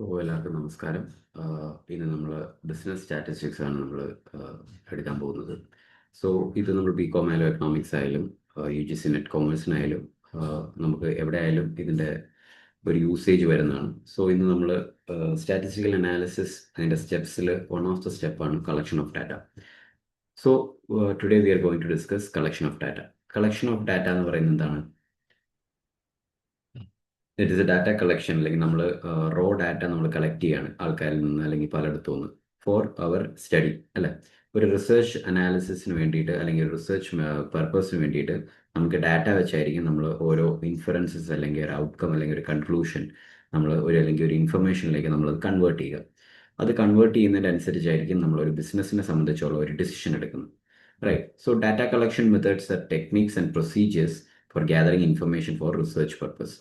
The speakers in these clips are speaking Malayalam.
എല്ലാവർക്കും നമസ്കാരം. ഇന്ന് നമ്മൾ ബിസിനസ് സ്റ്റാറ്റിസ്റ്റിക്സ് ആണ് നമ്മൾ എടുക്കാൻ പോകുന്നത്. സോ ഇത് നമ്മൾ ബികോം ആയാലും എക്കണോമിക്സ് ആയാലും UGC നെറ്റ് കോമേഴ്സിനായാലും നമുക്ക് എവിടെ ആയാലും ഇതിൻ്റെ ഒരു യൂസേജ് വരുന്നതാണ്. സോ ഇന്ന് നമ്മൾ സ്റ്റാറ്റിസ്റ്റിക്കൽ അനാലിസിസ് അതിൻ്റെ സ്റ്റെപ്സിൽ വൺ ഓഫ് ദ സ്റ്റെപ്പാണ് collection of data. So today we are going to discuss collection of data. Collection of data എന്ന് പറയുന്നത് എന്താണ്? It is a data collection, അല്ലെങ്കിൽ നമ്മൾ റോ ഡാറ്റ നമ്മൾ കളക്ട് ചെയ്യാണ് ആൾക്കാരിൽ നിന്ന് അല്ലെങ്കിൽ പലയിടത്തു നിന്ന് ഫോർ അവർ സ്റ്റഡി, അല്ലേ? ഒരു റിസർച്ച് അനാലിസിസിന് വേണ്ടിയിട്ട് അല്ലെങ്കിൽ ഒരു റിസർച്ച് പർപ്പസിന് വേണ്ടിയിട്ട് നമുക്ക് ഡാറ്റ വെച്ചായിരിക്കും നമ്മൾ ഓരോ ഇൻഫറൻസസ് അല്ലെങ്കിൽ ഒരു ഔട്ട്കം അല്ലെങ്കിൽ ഒരു കൺക്ലൂഷൻ നമ്മൾ അല്ലെങ്കിൽ ഒരു ഇൻഫർമേഷനിലേക്ക് നമ്മൾ കൺവേർട്ട് ചെയ്യുക. അത് കൺവേർട്ട് ചെയ്യുന്നതിനനുസരിച്ചായിരിക്കും നമ്മൾ ഒരു ബിസിനസ്സിനെ സംബന്ധിച്ചുള്ള ഒരു ഡിസിഷൻ എടുക്കുന്നത്, right? So data collection methods are techniques and procedures for gathering information for research purpose.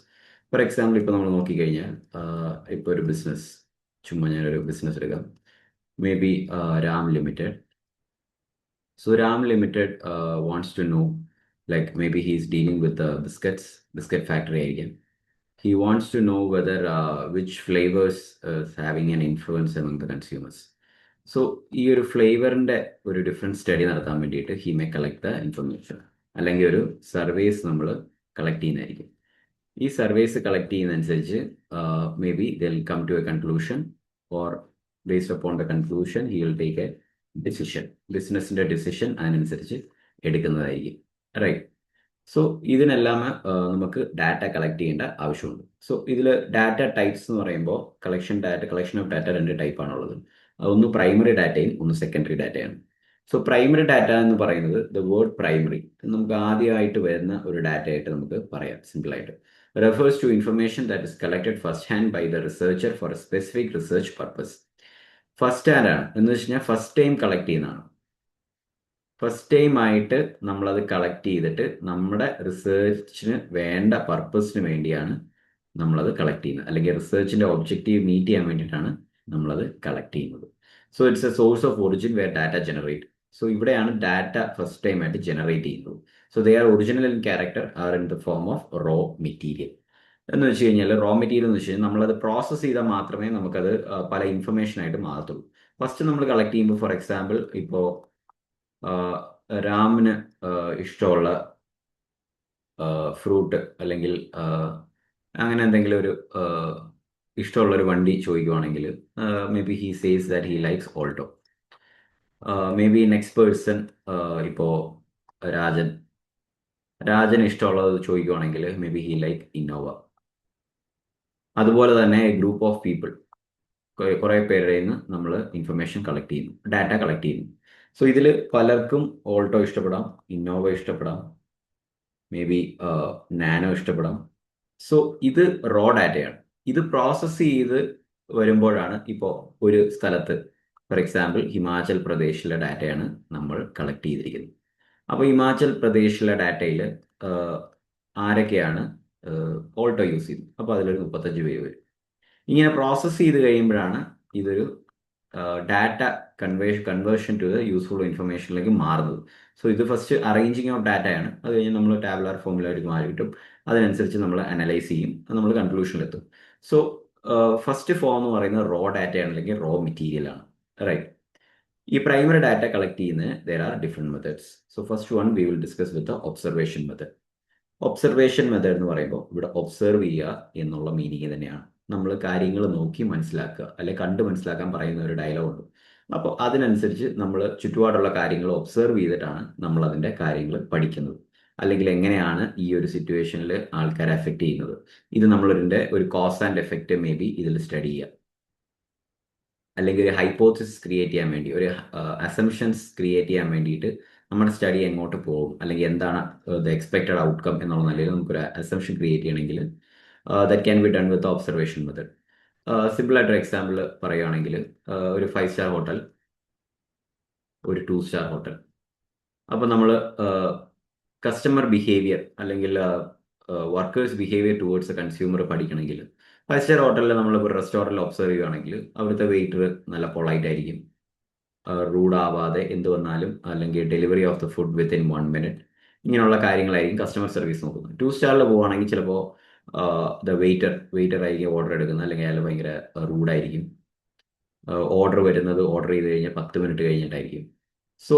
For example, ഇപ്പോൾ നമ്മൾ നോക്കിക്കഴിഞ്ഞാൽ ഇപ്പോൾ ഒരു ബിസിനസ്, ചുമ്മാ ഞാനൊരു ബിസിനസ് എടുക്കാം, maybe Ram limited. So Ram limited wants to know, like maybe he is dealing with biscuit factory ആയിരിക്കാം. He wants to know whether which flavors is having an influence among the consumers. So ഈ ഒരു ഫ്ലേവറിൻ്റെ ഒരു ഡിഫറെൻറ്റ് സ്റ്റഡി നടത്താൻ വേണ്ടിയിട്ട് he may collect the information, അല്ലെങ്കിൽ ഒരു സർവേസ് നമ്മൾ കളക്ട് ചെയ്യുന്നതായിരിക്കും. ഈ സർവേസ് കളക്ട് ചെയ്യുന്നതനുസരിച്ച് maybe they will come to a conclusion, or based upon the conclusion he will take a decision. ബിസിനസ്സിൻ്റെ ഡിസിഷൻ അതിനനുസരിച്ച് എടുക്കുന്നതായിരിക്കും, റൈറ്റ്? സോ ഇതിനെല്ലാം നമുക്ക് ഡാറ്റ കളക്ട് ചെയ്യേണ്ട ആവശ്യമുണ്ട്. സോ ഇതിൽ ഡാറ്റ ടൈപ്സ് എന്ന് പറയുമ്പോൾ കളക്ഷൻ ഓഫ് ഡാറ്റ രണ്ട് ടൈപ്പാണുള്ളത്. ഒന്ന് പ്രൈമറി ഡാറ്റയും ഒന്ന് സെക്കൻഡറി ഡാറ്റയാണ്. സോ പ്രൈമറി ഡാറ്റ എന്ന് പറയുന്നത്, ദ വേർഡ് പ്രൈമറി നമുക്ക് ആദ്യമായിട്ട് വരുന്ന ഒരു ഡാറ്റ ആയിട്ട് നമുക്ക് പറയാം സിമ്പിളായിട്ട്. refers to information that is collected first hand by the researcher for a specific research purpose. First hand ആണ് എന്ന് വെച്ച് കഴിഞ്ഞാൽ ഫസ്റ്റ് ടൈം കളക്ട് ചെയ്യുന്നതാണ്. ഫസ്റ്റ് ടൈം ആയിട്ട് നമ്മളത് കളക്ട് ചെയ്തിട്ട് നമ്മുടെ റിസർച്ചിന് വേണ്ട പർപ്പസിന് വേണ്ടിയാണ് നമ്മളത് കളക്ട് ചെയ്യുന്നത്, അല്ലെങ്കിൽ റിസർച്ചിൻ്റെ ഒബ്ജക്റ്റീവ് മീറ്റ് ചെയ്യാൻ വേണ്ടിയിട്ടാണ് നമ്മളത് കളക്ട് ചെയ്യുന്നത്. So it's a source of origin where data generate. So ഇവിടെയാണ് ഡാറ്റ ഫസ്റ്റ് ടൈം ആയിട്ട് ജനറേറ്റ് ചെയ്യുന്നത്. So they are original in character are in the form of raw material. എന്ന് വെച്ച് കഴിഞ്ഞാൽ റോ മെറ്റീരിയൽ എന്ന് വെച്ച് കഴിഞ്ഞാൽ നമ്മളത് പ്രോസസ്സ് ചെയ്താൽ മാത്രമേ നമുക്കത് പല ഇൻഫർമേഷനായിട്ട് മാറത്തുള്ളൂ. ഫസ്റ്റ് നമ്മൾ കളക്ട് ചെയ്യുമ്പോൾ, ഫോർ എക്സാമ്പിൾ, ഇപ്പോൾ രാമിന് ഇഷ്ടമുള്ള ഫ്രൂട്ട് അല്ലെങ്കിൽ അങ്ങനെ എന്തെങ്കിലും ഒരു ഇഷ്ടമുള്ളൊരു വണ്ടി ചോദിക്കുവാണെങ്കിൽ, maybe he says that he likes Alto. Maybe next person, ഇപ്പോൾ രാജന് ഇഷ്ടമുള്ളത് ചോദിക്കുവാണെങ്കിൽ maybe he like Innova. അതുപോലെ തന്നെ ഗ്രൂപ്പ് ഓഫ് പീപ്പിൾ, കുറേ പേരുടെ നിന്ന് നമ്മൾ ഇൻഫർമേഷൻ കളക്ട് ചെയ്യുന്നു, ഡാറ്റ കളക്ട് ചെയ്യുന്നു. സോ ഇതിൽ പലർക്കും ഓൾട്ടോ ഇഷ്ടപ്പെടാം, ഇന്നോവ ഇഷ്ടപ്പെടാം, മേ ബി നാനോ ഇഷ്ടപ്പെടാം. സോ ഇത് റോ ഡാറ്റയാണ്. ഇത് പ്രോസസ്സ് ചെയ്ത് വരുമ്പോഴാണ് ഇപ്പോൾ ഒരു സ്ഥലത്ത്, ഫോർ എക്സാമ്പിൾ ഹിമാചൽ പ്രദേശിലെ ഡാറ്റയാണ് നമ്മൾ കളക്ട് ചെയ്തിരിക്കുന്നത്. അപ്പോൾ ഹിമാചൽ പ്രദേശിലെ ഡാറ്റയിൽ ആരൊക്കെയാണ് ഓൾട്ടോ യൂസ് ചെയ്യുന്നത്, അപ്പോൾ അതിലൊരു 35 പേര് വരും. ഇങ്ങനെ പ്രോസസ്സ് ചെയ്ത് കഴിയുമ്പോഴാണ് ഇതൊരു data conversion to the useful ഇൻഫർമേഷനിലേക്ക് മാറുന്നത്. സോ ഇത് ഫസ്റ്റ് അറേഞ്ചിങ് ഓഫ് ഡാറ്റയാണ്. അത് കഴിഞ്ഞ് നമ്മൾ ടാബുലാർ ഫോമിലായിട്ട് മാറി കിട്ടും. അതിനനുസരിച്ച് നമ്മൾ അനലൈസ് ചെയ്യും, നമ്മൾ കൺക്ലൂഷനിലെത്തും. സോ ഫസ്റ്റ് ഫോം എന്ന് പറയുന്നത് റോ ഡാറ്റയാണ്, അല്ലെങ്കിൽ റോ മെറ്റീരിയൽ ആണ്, റൈറ്റ്? ഈ പ്രൈമറി ഡാറ്റ കളക്ട് ചെയ്യുന്നതിന് there are different methods. So first one we will discuss with the observation method. Observation method എന്ന് പറയുമ്പോൾ ഇവിടെ ഒബ്സർവ് ചെയ്യുക എന്നുള്ള മീനിങ് തന്നെയാണ്. നമ്മൾ കാര്യങ്ങൾ നോക്കി മനസ്സിലാക്കുക, അല്ലെ കണ്ട് മനസ്സിലാക്കാൻ പറയുന്ന ഒരു ഡയലോഗ് ഉണ്ട്. അപ്പോൾ അതിനനുസരിച്ച് നമ്മൾ ചുറ്റുപാടുള്ള കാര്യങ്ങൾ ഒബ്സർവ് ചെയ്തിട്ടാണ് നമ്മൾ അതിൻ്റെ കാര്യങ്ങൾ പഠിക്കുന്നത്, അല്ലെങ്കിൽ എങ്ങനെയാണ് ഈ ഒരു സിറ്റുവേഷനിൽ ആൾക്കാരെ എഫക്റ്റ് ചെയ്യുന്നത്. ഇത് നമ്മളിതിൻ്റെ ഒരു cos and effect may be ഇതിൽ സ്റ്റഡി ചെയ്യുക, അല്ലെങ്കിൽ ഒരു ഹൈപ്പോത്തിസിസ് ക്രിയേറ്റ് ചെയ്യാൻ വേണ്ടി, ഒരു അസംഷൻസ് ക്രിയേറ്റ് ചെയ്യാൻ വേണ്ടിയിട്ട് നമ്മുടെ സ്റ്റഡി എങ്ങോട്ട് പോകും, അല്ലെങ്കിൽ എന്താണ് ദ എക്സ്പെക്റ്റഡ് ഔട്ട്കം എന്നുള്ള നിലയിൽ നമുക്കൊരു അസംഷൻ ക്രിയേറ്റ് ചെയ്യണമെങ്കിൽ that can be done with observation method. സിമ്പിളായിട്ടൊരു എക്സാമ്പിൾ പറയുകയാണെങ്കിൽ, ഒരു 5 സ്റ്റാർ ഹോട്ടൽ, ഒരു 2 സ്റ്റാർ ഹോട്ടൽ. അപ്പോൾ നമ്മൾ കസ്റ്റമർ ബിഹേവിയർ അല്ലെങ്കിൽ workers behaviour towards A consumer പഠിക്കണമെങ്കിൽ, 5 സ്റ്റാർ ഹോട്ടലിൽ നമ്മളിപ്പോൾ റെസ്റ്റോറൻറ്റിൽ ഒബ്സർവ് ചെയ്യുകയാണെങ്കിൽ അവിടുത്തെ വെയിറ്റർ നല്ല പൊളൈറ്റ് ആയിരിക്കും, റൂഡ് ആവാതെ എന്ത് വന്നാലും, അല്ലെങ്കിൽ delivery of the food within 1 minute, ഇങ്ങനെയുള്ള കാര്യങ്ങളായിരിക്കും കസ്റ്റമർ സർവീസ് നോക്കുന്നത്. 2 സ്റ്റാറിൽ പോവുകയാണെങ്കിൽ ചിലപ്പോൾ വെയിറ്റർ ആയിരിക്കും ഓർഡർ എടുക്കുന്നത്, അല്ലെങ്കിൽ അയാൾ ഭയങ്കര റൂഡായിരിക്കും. ഓർഡർ ചെയ്ത് കഴിഞ്ഞാൽ 10 മിനിറ്റ് കഴിഞ്ഞിട്ടായിരിക്കും. സോ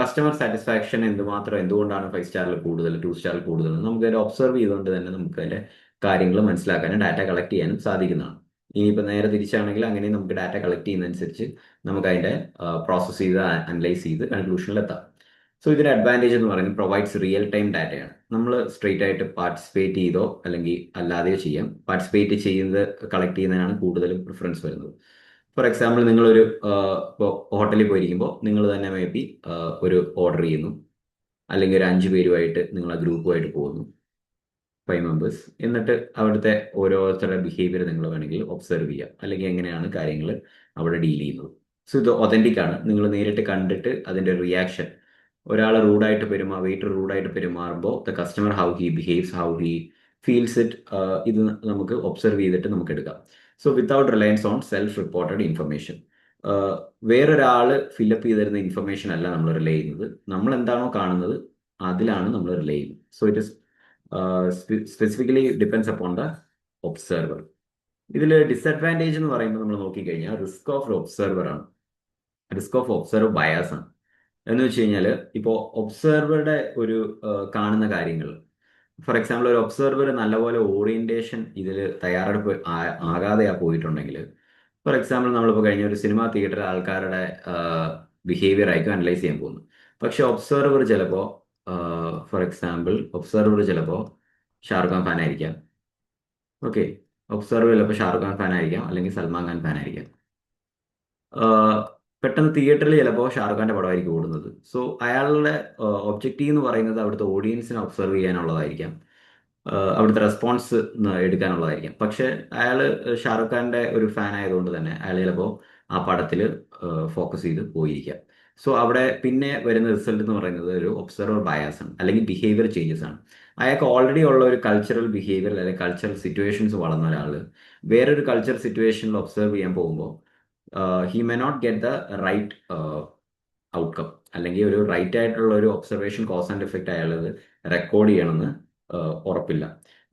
കസ്റ്റമർ സാറ്റിസ്ഫാക്ഷൻ എന്തുകൊണ്ടാണ് 5 സ്റ്റാറിൽ കൂടുതൽ, 2 സ്റ്റാറിൽ കൂടുതൽ, നമുക്ക് അതിൽ ഒബ്സർവ് ചെയ്തുകൊണ്ട് തന്നെ നമുക്ക് അതിൻ്റെ കാര്യങ്ങൾ മനസ്സിലാക്കാനും ഡാറ്റ കളക്ട് ചെയ്യാനും സാധിക്കുന്നതാണ്. ഇനിയിപ്പോൾ നേരെ തിരിച്ചാണെങ്കിൽ അങ്ങനെ നമുക്ക് ഡാറ്റ കളക്ട് ചെയ്യുന്നതനുസരിച്ച് നമുക്ക് അതിൻ്റെ പ്രോസസ്സ് ചെയ്ത് അനലൈസ് ചെയ്ത് കൺക്ലൂഷനിലെത്താം. സോ ഇതിൻ്റെ അഡ്വാൻറ്റേജ് എന്ന് പറയുന്നത് പ്രൊവൈഡ്സ് റിയൽ ടൈം ഡാറ്റയാണ്. നമ്മൾ സ്ട്രെയിറ്റ് ആയിട്ട് പാർട്ടിസിപ്പേറ്റ് ചെയ്തോ അല്ലെങ്കിൽ അല്ലാതെയോ ചെയ്യാം. പാർട്ടിസിപ്പേറ്റ് ചെയ്യുന്നത് കളക്ട് ചെയ്യുന്നതിനാണ് കൂടുതലും പ്രിഫറൻസ് വരുന്നത്. ഫോർ എക്സാമ്പിൾ, നിങ്ങളൊരു ഇപ്പോൾ ഹോട്ടലിൽ പോയിരിക്കുമ്പോൾ നിങ്ങൾ തന്നെ മേ ബി ഒരു ഓർഡർ ചെയ്യുന്നു, അല്ലെങ്കിൽ ഒരു 5 പേരുമായിട്ട് നിങ്ങൾ ആ ഗ്രൂപ്പുമായിട്ട് പോകുന്നു, 5 മെമ്പേഴ്സ്. എന്നിട്ട് അവിടുത്തെ ഓരോരുത്തരുടെ ബിഹേവിയർ നിങ്ങൾ വേണമെങ്കിൽ ഒബ്സർവ് ചെയ്യാം, അല്ലെങ്കിൽ എങ്ങനെയാണ് കാര്യങ്ങൾ അവിടെ ഡീൽ ചെയ്യുന്നത്. സോ ഇത് ഒതൻറ്റിക് ആണ്. നിങ്ങൾ നേരിട്ട് കണ്ടിട്ട് അതിൻ്റെ റിയാക്ഷൻ, വെയിറ്റർ റൂഡായിട്ട് പെരുമാറുമ്പോൾ the customer how he behaves, how he feels it, ഇത് നമുക്ക് ഒബ്സർവ് ചെയ്തിട്ട് നമുക്ക് എടുക്കാം. So without reliance on self reported information. വേറൊരാൾ ഫില്ലപ്പ് ചെയ്തിരുന്ന ഇൻഫർമേഷൻ അല്ല നമ്മൾ റിലേ ചെയ്യുന്നത്. നമ്മൾ എന്താണോ കാണുന്നത് അതിലാണ് നമ്മൾ റിലേ ചെയ്യുന്നത്. So it is specifically depends upon the observer. ഇതിൽ ഡിസഡ്വാൻറ്റേജ് എന്ന് പറയുമ്പോൾ നമ്മൾ നോക്കിക്കഴിഞ്ഞാൽ റിസ്ക് ഓഫ് ഒബ്സർവർ ആണ്. റിസ്ക് ഓഫ് ഒബ്സർവ് ബയാസ് ആണ്. എന്ന് വെച്ച് കഴിഞ്ഞാൽ ഇപ്പോൾ ഒബ്സർവറുടെ ഒരു കാണുന്ന കാര്യങ്ങൾ, ഫോർ എക്സാമ്പിൾ ഒരു ഒബ്സർവർ നല്ലപോലെ ഓറിയന്റേഷൻ ഇതിൽ തയ്യാറെടുപ്പ് ആകാതെ പോയിട്ടുണ്ടെങ്കിൽ, ഫോർ എക്സാമ്പിൾ നമ്മളിപ്പോൾ കഴിഞ്ഞ ഒരു സിനിമ തിയേറ്ററിൽ ആൾക്കാരുടെ ബിഹേവിയർ ആയിരിക്കും അനലൈസ് ചെയ്യാൻ പോകുന്നത്. പക്ഷെ ഒബ്സർവർ ചിലപ്പോൾ ഷാറുഖ് ഖാൻ ഫാൻ ആയിരിക്കാം. ഓക്കെ, ഒബ്സർവർ ചിലപ്പോൾ ഷാറുഖ് ഖാൻ ഫാൻ ആയിരിക്കാം, അല്ലെങ്കിൽ സൽമാൻ ഖാൻ ഫാൻ ആയിരിക്കാം. പെട്ടെന്ന് തിയേറ്ററിൽ ചിലപ്പോൾ ഷാറുഖ് ഖാന്റെ പടമായിരിക്കും ഓടുന്നത്. സോ അയാളുടെ ഒബ്ജക്റ്റീവ് എന്ന് പറയുന്നത് അവിടുത്തെ ഓഡിയൻസിനെ ഒബ്സർവ് ചെയ്യാനുള്ളതായിരിക്കാം, അവിടുത്തെ റെസ്പോൺസ് എടുക്കാനുള്ളതായിരിക്കാം. പക്ഷെ അയാൾ ഷാറുഖ് ഖാന്റെ ഒരു ഫാൻ ആയതുകൊണ്ട് തന്നെ അയാൾ ചിലപ്പോൾ ആ പടത്തിൽ ഫോക്കസ് ചെയ്ത് പോയിരിക്കാം. സോ അവിടെ പിന്നെ വരുന്ന റിസൾട്ട് എന്ന് പറയുന്നത് ഒരു ഒബ്സർവർ ബയാസ് ആണ്, അല്ലെങ്കിൽ ബിഹേവിയർ ചേഞ്ചസ് ആണ്. അയാൾക്ക് ഓൾറെഡി ഉള്ള ഒരു കൾച്ചറൽ ബിഹേവിയർ അല്ലെങ്കിൽ കൾച്ചറൽ സിറ്റുവേഷൻസ് വളർന്ന ഒരാൾ വേറൊരു കൾച്ചർ സിറ്റുവേഷനിൽ ഒബ്സർവ് ചെയ്യാൻ പോകുമ്പോൾ he may not get the right outcome, അല്ലെങ്കിൽ ഒരു റൈറ്റ് ആയിട്ടുള്ള ഒരു ഒബ്സർവേഷൻ കോസ് ആൻഡ് എഫക്റ്റ് അയാളത് റെക്കോർഡ് ചെയ്യണമെന്ന് ഉറപ്പില്ല.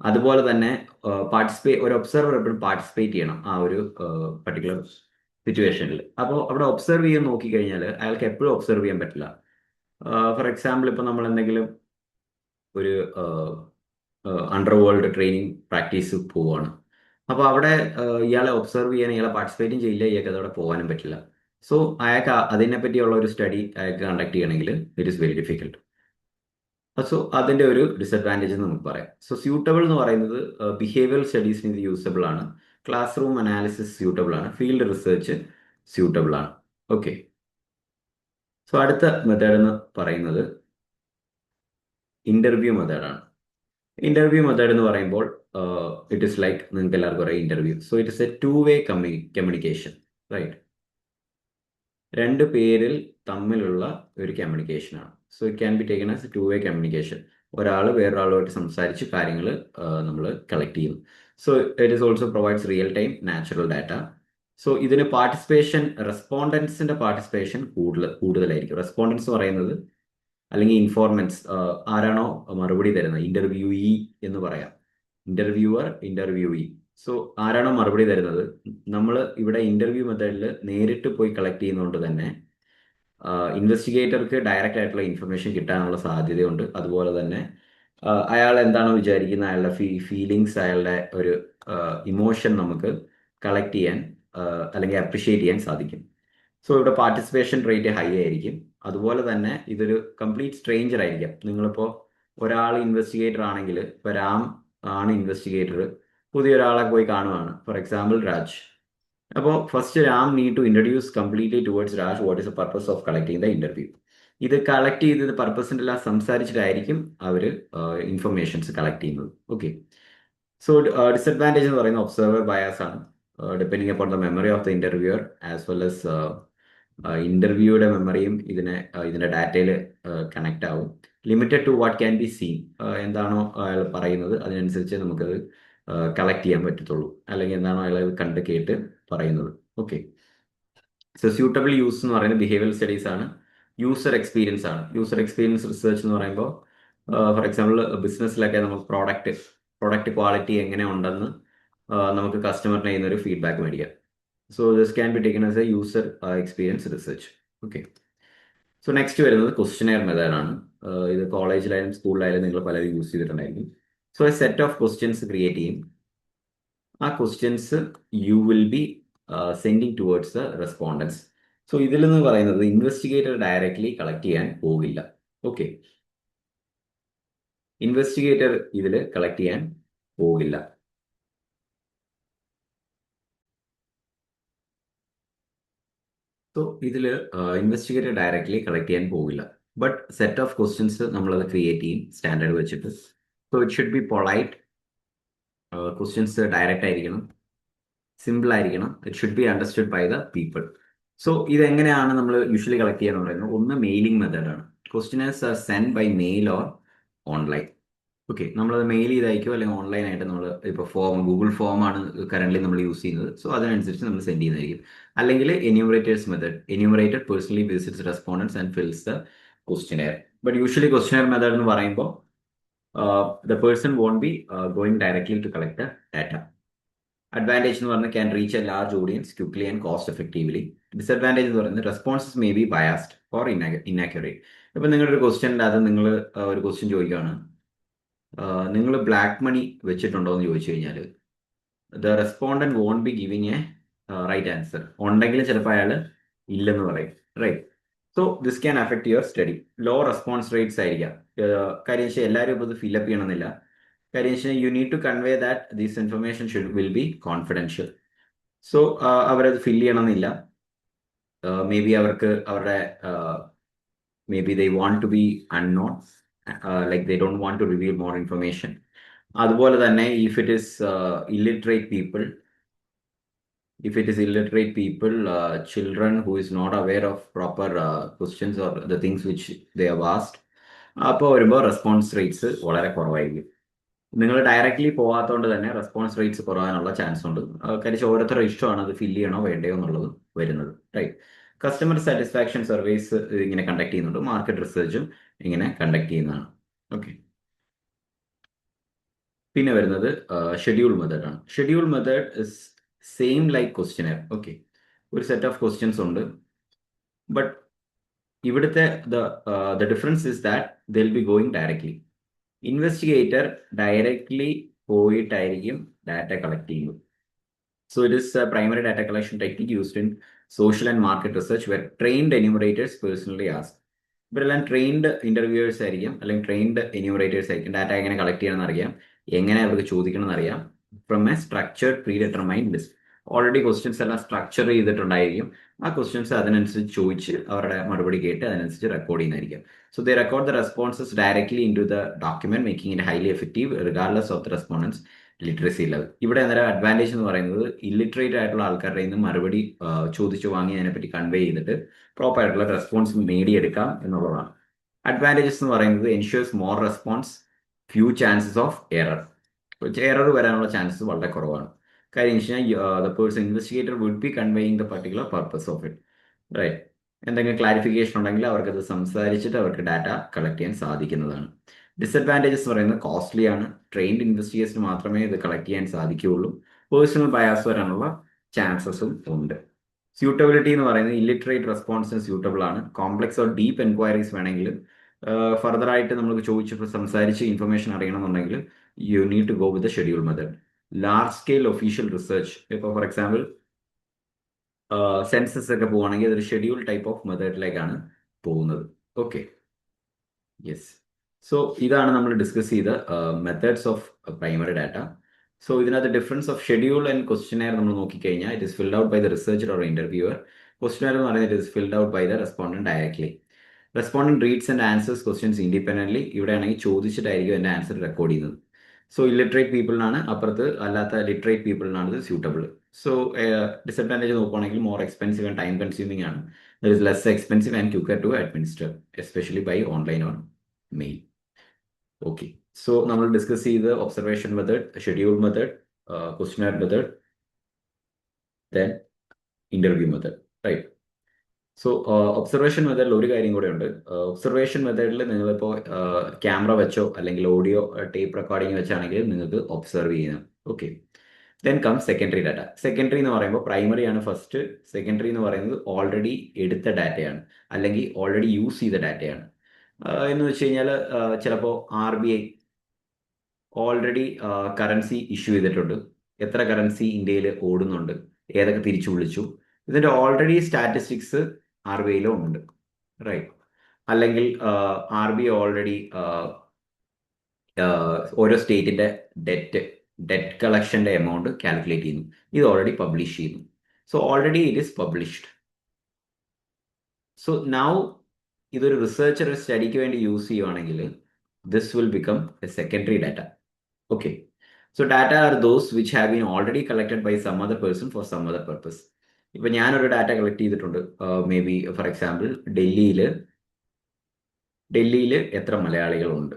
അതുപോലെ തന്നെ ഒരു ഒബ്സർവർ എപ്പോഴും പാർട്ടിസിപ്പേറ്റ് ചെയ്യണം ആ ഒരു പർട്ടിക്കുലർ സിറ്റുവേഷനിൽ. അപ്പോൾ അവിടെ ഒബ്സർവ് ചെയ്യാൻ നോക്കിക്കഴിഞ്ഞാൽ അയാൾക്ക് എപ്പോഴും ഒബ്സർവ് ചെയ്യാൻ പറ്റില്ല. ഫോർ എക്സാമ്പിൾ, ഇപ്പം നമ്മൾ എന്തെങ്കിലും ഒരു അണ്ടർ വേൾഡ് ട്രെയിനിങ് പ്രാക്ടീസ് പോവുകയാണ്. അപ്പോൾ അവിടെ ഇയാളെ ഒബ്സർവ് ചെയ്യാൻ, ഇയാളെ പാർട്ടിസിപ്പേറ്റും ചെയ്യില്ല, ഇയാൾക്ക് അതവിടെ പോകാനും പറ്റില്ല. സോ അയാൾക്ക് അതിനെ പറ്റിയുള്ള ഒരു സ്റ്റഡി അയാൾക്ക് കണ്ടക്ട് ചെയ്യണമെങ്കിൽ it is very difficult. So അതിൻ്റെ ഒരു ഡിസഡ്വാൻറ്റേജ് എന്ന് നമുക്ക് പറയാം. സോ സ്യൂട്ടബിൾ എന്ന് പറയുന്നത് ബിഹേവിയറൽ സ്റ്റഡീസിന് ഇത് യൂസബിൾ ആണ്, ക്ലാസ് റൂം അനാലിസിസ് സ്യൂട്ടബിൾ ആണ്, ഫീൽഡ് റിസർച്ച് സ്യൂട്ടബിൾ ആണ്. ഓക്കെ, സോ അടുത്ത മെത്തേഡ് എന്ന് പറയുന്നത് ഇന്റർവ്യൂ മെത്തേഡാണ്. ഇന്റർവ്യൂ മെത്തേഡ് എന്ന് പറയുമ്പോൾ ഇറ്റ് ഇസ് ലൈക്ക്, നിങ്ങൾക്ക് എല്ലാവർക്കും അറിയാം interview. So it is a two way communication, right? രണ്ട് പേരിൽ തമ്മിലുള്ള ഒരു കമ്മ്യൂണിക്കേഷനാണ്. So it can be taken as two way communication. ഒരാൾ വേറൊരാളുമായിട്ട് സംസാരിച്ച് കാര്യങ്ങൾ നമ്മൾ കളക്ട് ചെയ്യുന്നു. So it is also provides real time natural data. സോ ഇതിന് റെസ്പോണ്ടൻസിന്റെ പാർട്ടിസിപ്പേഷൻ കൂടുതലായിരിക്കും. റെസ്പോണ്ടൻസ് പറയുന്നത്, അല്ലെങ്കിൽ ഇൻഫോർമൻസ്, ആരാണോ മറുപടി തരുന്നത്, ഇന്റർവ്യൂയി എന്ന് പറയാം, ഇന്റർവ്യൂവർ, ഇന്റർവ്യൂയി. സോ ആരാണോ മറുപടി തരുന്നത്, നമ്മൾ ഇവിടെ ഇന്റർവ്യൂ മെത്തേഡിൽ നേരിട്ട് പോയി കളക്ട് ചെയ്യുന്നതുകൊണ്ട് തന്നെ ഇൻവെസ്റ്റിഗേറ്റർക്ക് ഡയറക്റ്റ് ആയിട്ടുള്ള ഇൻഫർമേഷൻ കിട്ടാനുള്ള സാധ്യതയുണ്ട്. അതുപോലെ തന്നെ അയാൾ എന്താണോ വിചാരിക്കുന്നത്, അയാളുടെ ഫീലിങ്സ്, അയാളുടെ ഒരു ഇമോഷൻ നമുക്ക് കളക്ട് ചെയ്യാൻ അല്ലെങ്കിൽ അപ്രിഷിയേറ്റ് ചെയ്യാൻ സാധിക്കും. സോ ഇവിടെ പാർട്ടിസിപ്പേഷൻ റേറ്റ് ഹൈ ആയിരിക്കും. അതുപോലെ തന്നെ ഇതൊരു കംപ്ലീറ്റ് സ്ട്രേഞ്ചർ ആയിരിക്കാം. നിങ്ങളിപ്പോൾ ഒരാൾ ഇൻവെസ്റ്റിഗേറ്റർ ആണെങ്കിൽ, ഇപ്പോൾ രാം ആണ് ഇൻവെസ്റ്റിഗേറ്റർ, പുതിയൊരാളെ പോയി കാണുവാണ്, ഫോർ എക്സാമ്പിൾ രാജ്. അപ്പോൾ first Ram need to introduce completely towards Raj what is the purpose of collecting the interview. ഇത് കളക്ട് ചെയ്തത് പർപ്പസിൻ്റെ എല്ലാം സംസാരിച്ചിട്ടായിരിക്കും അവർ ഇൻഫർമേഷൻസ് കളക്ട് ചെയ്യുന്നത്. ഓക്കെ, സോ ഡിസഡ്വാൻറ്റേജ് എന്ന് പറയുന്നത് ഒബ്സർവർ ബയാസ് ആണ്. Depending upon the memory of the interviewer as well as ഇന്റർവ്യൂയുടെ മെമ്മറിയും ഇതിന്റെ ഡാറ്റയിൽ കണക്ട് ആവും. Limited to what can be seen, എന്താണോ അയാൾ പറയുന്നത് അതിനനുസരിച്ച് നമുക്കത് കളക്ട് ചെയ്യാൻ പറ്റത്തുള്ളൂ, അല്ലെങ്കിൽ എന്താണോ അയാൾ കണ്ട് കേട്ട് പറയുന്നത്. ഓക്കെ, സോ സ്യൂട്ടബിൾ യൂസ് എന്ന് പറയുന്നത് ബിഹേവിയറൽ സ്റ്റഡീസ് ആണ്, യൂസർ എക്സ്പീരിയൻസ് ആണ്. യൂസർ എക്സ്പീരിയൻസ് റിസർച്ച് എന്ന് പറയുമ്പോൾ ഫോർ എക്സാമ്പിൾ ബിസിനസ്സിലൊക്കെ നമുക്ക് പ്രൊഡക്റ്റ് ക്വാളിറ്റി എങ്ങനെ ഉണ്ടെന്ന് നമുക്ക് കസ്റ്റമറിന് ചെയ്യുന്ന ഒരു ഫീഡ്ബാക്ക് മേടിക്കാം. So this can be taken as a user experience research. Okay. So next വരുന്നത് ക്വസ്റ്റ്യനെയർ മെത്തേഡാണ്. ഇത് കോളേജിലായാലും സ്കൂളിലായാലും നിങ്ങൾ പലരും യൂസ് ചെയ്തിട്ടുണ്ടായിരിക്കും. So a set of questions create ചെയ്യും. ആ questions you will be sending towards the respondents. So ഇതിൽ നിന്ന് പറയുന്നത് ഇൻവെസ്റ്റിഗേറ്റർ ഡയറക്ട്ലി കളക്ട് ചെയ്യാൻ പോകില്ല. ഓക്കെ, ഇൻവെസ്റ്റിഗേറ്റർ ഇതിൽ കളക്ട് ചെയ്യാൻ പോകില്ല. സോ ഇതിൽ ഇൻവെസ്റ്റിഗേറ്റർ ഡയറക്ട്ലി കളക്ട് ചെയ്യാൻ പോകില്ല. ബട്ട് സെറ്റ് ഓഫ് ക്വസ്റ്റ്യൻസ് നമ്മളത് ക്രിയേറ്റ് ചെയ്യും സ്റ്റാൻഡേർഡ് വെച്ചിട്ട്. So it should be polite. Questions direct ആയിരിക്കണം, സിമ്പിൾ ആയിരിക്കണം. It should be understood by the people. So ഇതെങ്ങനെയാണ് നമ്മൾ യൂഷ്വലി കളക്ട് ചെയ്യാന്ന് പറയുന്നത്? ഒന്ന് മെയിലിംഗ് മെത്തേഡാണ്. Questions are send by mail or online. Okay, നമ്മളത് മെയിൽ ചെയ്ത് അയക്കുമോ അല്ലെങ്കിൽ ഓൺലൈനായിട്ട് നമ്മൾ ഇപ്പോൾ ഗൂഗിൾ ഫോമാണ് കറന്റ് നമ്മൾ യൂസ് ചെയ്യുന്നത്. സോ അതിനനുസരിച്ച് നമ്മൾ സെൻഡ് ചെയ്യുന്നതായിരിക്കും. അല്ലെങ്കിൽ enumerators method. Enumerator personally visits respondents and fils the questionnaire. But usually questionnaire method എന്ന് പറയുമ്പോൾ the person won't be going directly to collect the data. Advantage എന്ന് പറഞ്ഞാൽ can reach a large audience quickly and cost effectively. Disadvantage എന്ന് പറയുന്നത് responses may be biased or inaccurate. ഇപ്പം നിങ്ങളുടെ ഒരു ക്വസ്റ്റ്യനിൽ അത് നിങ്ങൾ ഒരു ക്വസ്റ്റ്യൻ ചോദിക്കുകയാണ്, നിങ്ങൾ ബ്ലാക്ക് മണി വെച്ചിട്ടുണ്ടോ എന്ന് ചോദിച്ചു കഴിഞ്ഞാൽ the respondent won't be giving a right answer. ഉണ്ടെങ്കിൽ ചിലപ്പോൾ അയാൾ ഇല്ലെന്ന് പറയും. Right. So this can affect your study. Low response rates ആയിരിക്കാം. കാര്യം വെച്ചാൽ എല്ലാവരും ഇപ്പോൾ ഇത് ഫില്ലപ്പ് ചെയ്യണമെന്നില്ല. കാര്യം വെച്ചാൽ you need to convey that this information will be confidential. So അവരത് ഫില്ല് ചെയ്യണമെന്നില്ല. മേ ബി അവർക്ക് അവരുടെ maybe they want to be unknown, like they don't want to reveal more information. അതുപോലെ തന്നെ if it is illiterate people, children who is not aware of proper questions or the things which they have asked, അപ്പോൾ വരുമ്പോൾ റെസ്പോൺസ് റേറ്റ്സ് വളരെ കുറവായിരിക്കും. നിങ്ങൾ ഡയറക്റ്റ്ലി പോകാത്തതുകൊണ്ട് തന്നെ റെസ്പോൺസ് റേറ്റ്സ് കുറവാനുള്ള ചാൻസ് ഉണ്ട്. കാര്യം ഓരോരുത്തരുടെ ഇഷ്ടമാണ് അത് ഫില്ല് ചെയ്യണോ വേണ്ടയോ എന്നുള്ളത് വരുന്നത്. റൈറ്റ്. കസ്റ്റമർ സാറ്റിസ്ഫാക്ഷൻ സർവേസ് ഇങ്ങനെ കണ്ടക്ട് ചെയ്യുന്നുണ്ട്. മാർക്കറ്റ് റിസർച്ചും ഇങ്ങനെ കണ്ടക്ട് ചെയ്യുന്നതാണ്. ഓക്കെ. പിന്നെ വരുന്നത് ഷെഡ്യൂൾ മെത്തേഡ് ആണ്. Schedule method is same like questionnaire. Okay, ഒരു സെറ്റ് ഓഫ് ക്വസ്റ്റ്യൻസ് ഉണ്ട്. ബട്ട് ഇവിടുത്തെ the difference is that they will be going directly. Investigator directly പോയിട്ടായിരിക്കും ഡാറ്റ കളക്ട് ചെയ്യുന്നത്. So it is a primary data collection technique used in social and market research where trained enumerators personally ask. ഇവരെല്ലാം ട്രെയിൻഡ് ഇന്റർവ്യൂവേഴ്സ് ആയിരിക്കും, അല്ലെങ്കിൽ ട്രെയിൻഡ് എന്യൂമറേറ്റേഴ്സ് ആയിരിക്കും. ഡാറ്റ എങ്ങനെ കളക്ട് ചെയ്യണമെന്ന് അറിയാം, എങ്ങനെ അവർക്ക് ചോദിക്കണം എന്നറിയാം. From A structured pre determined list. Already questions എല്ലാം സ്ട്രക്ചർ ചെയ്തിട്ടുണ്ടായിരിക്കും. ആ ക്വസ്റ്റ്യൻസ് അതിനനുസരിച്ച് ചോദിച്ച് അവരുടെ മറുപടി കേട്ട് അതിനനുസരിച്ച് റെക്കോർഡ് ചെയ്യുന്നതായിരിക്കും. So they record the responses directly into the document, making it highly effective regardless of the respondents literacy level. ഇവിടെ അന്നേരം അഡ്വാൻറ്റേജ് എന്ന് പറയുന്നത് ഇല്ലിറ്ററേറ്റ് ആയിട്ടുള്ള ആൾക്കാരുടെ നിന്ന് മറുപടി ചോദിച്ചു വാങ്ങി അതിനെപ്പറ്റി കൺവേ ചെയ്തിട്ട് പ്രോപ്പർ ആയിട്ടുള്ള റെസ്പോൺസ് നേടിയെടുക്കാം എന്നുള്ളതാണ്. അഡ്വാൻറ്റേജസ് എന്ന് പറയുന്നത് ensures more response, few chances of error. Error വരാനുള്ള ചാൻസസ് വളരെ കുറവാണ്. കാര്യം വെച്ച് കഴിഞ്ഞാൽ the person investigator would be conveying the particular purpose of it. Right. എന്തെങ്കിലും ക്ലാരിഫിക്കേഷൻ ഉണ്ടെങ്കിൽ അവർക്കത് സംസാരിച്ചിട്ട് അവർക്ക് ഡാറ്റ കളക്ട് ചെയ്യാൻ സാധിക്കുന്നതാണ്. ഡിസഡ്വാൻറ്റേജസ് പറയുന്നത് കോസ്റ്റ്ലി ആണ്. ട്രെയിൻഡ് ഇൻവെസ്റ്റിഗേഷന് മാത്രമേ ഇത് കളക്ട് ചെയ്യാൻ സാധിക്കുകയുള്ളൂ. പേഴ്സണൽ ബയാസ് വരാനുള്ള ചാൻസസും ഉണ്ട്. സ്യൂട്ടബിലിറ്റി എന്ന് പറയുന്നത് ഇല്ലിറ്ററേറ്റ് റെസ്പോൺസിന് സ്യൂട്ടബിൾ ആണ്. കോംപ്ലക്സ് ഓർ ഡീപ്പ് എൻക്വയറീസ് വേണമെങ്കിൽ ഫർദർ ആയിട്ട് നമുക്ക് ചോദിച്ചപ്പോൾ സംസാരിച്ച് ഇൻഫർമേഷൻ അറിയണമെന്നുണ്ടെങ്കിൽ you need to go with the schedule method. Large scale official research, ഇപ്പോൾ ഫോർ എക്സാമ്പിൾ സെൻസസ് ഒക്കെ പോവുകയാണെങ്കിൽ അതൊരു ഷെഡ്യൂൾ ടൈപ്പ് ഓഫ് മെത്തേഡിലേക്കാണ് പോകുന്നത്. Okay, yes. സോ ഇതാണ് നമ്മൾ ഡിസ്കസ് ചെയ്ത methods of primary data. So ഇതിനകത്ത് difference of schedule and questionnaire നമ്മൾ നോക്കിക്കഴിഞ്ഞാൽ it is filled out by the researcher or interviewer. Questionnaire എന്ന് പറയുന്നത് it is filled out by the respondent directly. Respondent reads and answers questions independently. ഇവിടെ ആണെങ്കിൽ ചോദിച്ചിട്ടായിരിക്കും എൻ്റെ ആൻസർ റെക്കോർഡ് ചെയ്യുന്നത്. സോ ഇല്ലിറ്ററേറ്റ് പീപ്പിളിനാണ്, അപ്പുറത്ത് അല്ലാത്ത ലിറ്ററേറ്റ് പീപ്പിളിനാണ് ഇത് സ്യൂട്ടബിൾ. സോ ഡിസഡ്വാൻറ്റേജ് നോക്കുകയാണെങ്കിൽ more expensive and time consuming ആണ്. That is less expensive and quicker to administer, especially by online or mail. Okay, so നമ്മൾ ഡിസ്കസ് ചെയ്ത് observation method, schedule method, questionnaire method, then interview method. Right. So observation മെത്തേഡിൽ ഒരു കാര്യം കൂടെ ഉണ്ട്. ഒബ്സർവേഷൻ മെത്തേഡിൽ നിങ്ങളിപ്പോൾ ക്യാമറ വെച്ചോ അല്ലെങ്കിൽ ഓഡിയോ ടേപ്പ് റെക്കോർഡിംഗ് വെച്ചാണെങ്കിൽ നിങ്ങൾക്ക് ഒബ്സർവ് ചെയ്യാം. Okay. Then come secondary data. Secondary എന്ന് പറയുമ്പോൾ പ്രൈമറി ആണ് ഫസ്റ്റ്. സെക്കൻഡറി എന്ന് പറയുന്നത് ഓൾറെഡി എടുത്ത ഡാറ്റയാണ് അല്ലെങ്കിൽ ഓൾറെഡി യൂസ് ചെയ്ത ഡാറ്റയാണ്. എന്ന് വെച്ച് കഴിഞ്ഞാൽ ചിലപ്പോൾ RBI ഓൾറെഡി കറൻസി ഇഷ്യൂ ചെയ്തിട്ടുണ്ട്. എത്ര കറൻസി ഇന്ത്യയിൽ ഓടുന്നുണ്ട്, ഏതൊക്കെ തിരിച്ചു വിളിച്ചു, ഇതിൻ്റെ ഓൾറെഡി സ്റ്റാറ്റിസ്റ്റിക്സ് RBIയിലും ഉണ്ട്. റൈറ്റ്. അല്ലെങ്കിൽ RBI ഓൾറെഡി ഓരോ സ്റ്റേറ്റിന്റെ ഡെറ്റ് കളക്ഷന്റെ എമൗണ്ട് കാൽക്കുലേറ്റ് ചെയ്യുന്നു. ഇത് ഓൾറെഡി പബ്ലിഷ് ചെയ്യുന്നു. So already it is published. So now ഇതൊരു റിസർച്ചർ സ്റ്റഡിക്ക് വേണ്ടി യൂസ് ചെയ്യുവാണെങ്കിൽ this will become a secondary data. Okay. So data are those which have been already collected by some other person for some other purpose. ഇപ്പൊ ഞാനൊരു ഡാറ്റ കളക്ട് ചെയ്തിട്ടുണ്ട്. മേ ബി ഫോർ എക്സാമ്പിൾ ഡൽഹിയിൽ എത്ര മലയാളികളുണ്ട്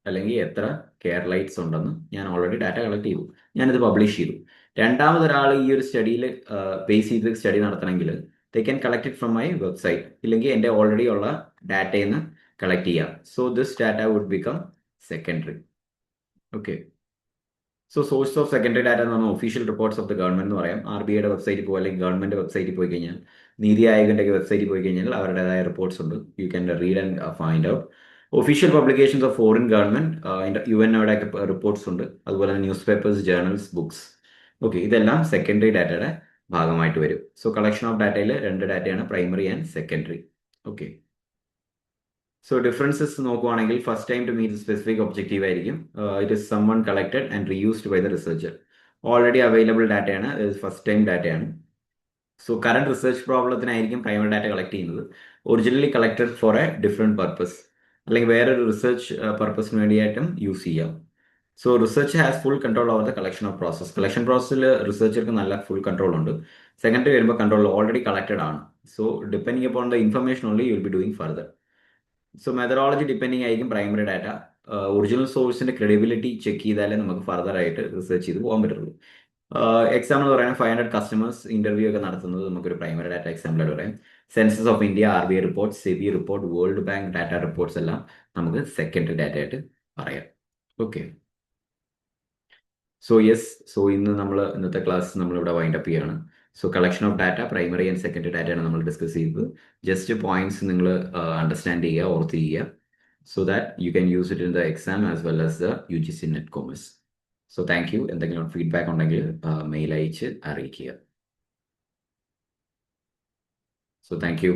അല്ലെങ്കിൽ എത്ര കേരളൈറ്റ്സ് ഉണ്ടെന്ന് ഞാൻ ഓൾറെഡി ഡാറ്റ കളക്ട് ചെയ്തു. ഞാനിത് പബ്ലിഷ് ചെയ്തു. രണ്ടാമതൊരാൾ ഈ ഒരു സ്റ്റഡിയിൽ ബേസ് ചെയ്ത് സ്റ്റഡി നടത്തണമെങ്കിൽ they can collect it from my website, ഇല്ലെങ്കിൽ എൻ്റെ ഓൾറെഡി ഉള്ള ഡാറ്റയിൽ നിന്ന് കളക്ട് ചെയ്യാം. So this data would become secondary. Okay. So source of secondary data എന്ന് പറഞ്ഞാൽ official reports of the government എന്ന് പറയാം. RBIയുടെ വെബ്സൈറ്റിൽ പോകുക അല്ലെങ്കിൽ ഗവൺമെന്റ് വെബ്സൈറ്റിൽ പോയി കഴിഞ്ഞാൽ, നീതി ആയോഗിന്റെ വെബ്സൈറ്റിൽ പോയി കഴിഞ്ഞാൽ അവരുടേതായ റിപ്പോർട്ട്സ് ഉണ്ട്. You can read and find out. Official publications of foreign government, UNOയുടെയൊക്കെ റിപ്പോർട്ട്സ് ഉണ്ട്. അതുപോലെ തന്നെ newspapers, journals, books. Okay. ഇതെല്ലാം സെക്കൻഡറി ഡാറ്റയുടെ ഭാഗമായിട്ട് വരും. സോ കളക്ഷൻ ഓഫ് ഡാറ്റയിൽ രണ്ട് ഡാറ്റയാണ്, primary and secondary. Okay. So differences നോക്കുവാണെങ്കിൽ first time to meet specific objective ആയിരിക്കും. It is someone collected and reused by the researcher. Already available ഡാറ്റയാണ്, ഫസ്റ്റ് ടൈം ഡാറ്റയാണ്. So current research പ്രോബ്ലത്തിനായിരിക്കും primary data collect ചെയ്യുന്നത്. Originally collected four A different purpose, അല്ലെങ്കിൽ വേറൊരു റിസർച്ച് പർപ്പസിന് വേണ്ടിയായിട്ടും യൂസ് ചെയ്യാം. So research has full control over the collection of process. Collection പ്രോസസ്സിൽ റിസർച്ചർക്ക് നല്ല ഫുൾ കൺട്രോൾ ഉണ്ട്. സെക്കൻഡറി വരുമ്പോൾ കൺട്രോൾ ഓൾറെഡി കളക്റ്റഡ് ആണ്. So depending upon the information only you will be doing further. So methodology depending ആയിരിക്കും പ്രൈമറി ഡാറ്റ. ഒറിജിനൽ സോഴ്സിന്റെ ക്രെഡിബിലിറ്റി ചെക്ക് ചെയ്താലേ നമുക്ക് ഫർദർ ആയിട്ട് റിസർച്ച് ചെയ്ത് പോകാൻ പറ്റുള്ളൂ. എക്സാമ്പിൾ പറയുന്നത് 500 കസ്റ്റമേഴ്സ് ഇന്റർവ്യൂ ഒക്കെ നടത്തുന്നത് നമുക്കൊരു പ്രൈമറി ഡാറ്റ എക്സാമ്പിളായിട്ട് പറയാം. Census of India, RBI report, SEBI report, world bank data reports എല്ലാം നമുക്ക് സെക്കൻഡറി ഡാറ്റ ആയിട്ട് പറയാം. ഓക്കെ. സോ യെസ്, സോ ഇന്നത്തെ ക്ലാസ് നമ്മളിവിടെ വൈൻഡ് അപ്പ് ചെയ്യാണ്. So collection of data, primary and secondary ഡാറ്റയാണ് നമ്മൾ ഡിസ്കസ് ചെയ്തത്. ജസ്റ്റ് പോയിന്റ്സ് നിങ്ങൾ അണ്ടർസ്റ്റാൻഡ് ചെയ്യുക, ഓർത്ത് ചെയ്യുക. So that you can use it in the exam as well as the UGC Net Commerce. So thank you. എന്തെങ്കിലും ഫീഡ്ബാക്ക് ഉണ്ടെങ്കിൽ മെയിൽ അയച്ച് അറിയിക്കുക. So thank you.